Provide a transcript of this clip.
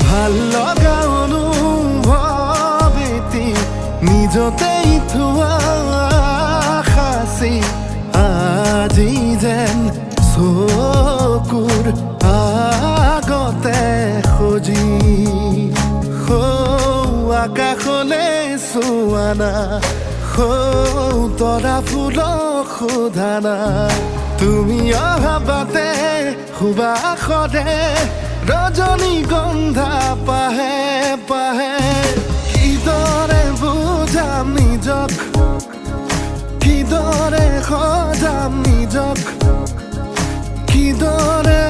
ভাল লগা অনুভৱ এটি নিজতেই থোৱা সাঁচি আজি যেন চকুৰ আগতে সজি আকাশলৈ চোৱা না তৰা ফুলক সোধা না তুমি অহা বাটে সুবাসৰে ৰজনীগন্ধা পাহে পাহে কিদৰে বুজাম নিজক কিদৰে সজাম নিজক কিদৰে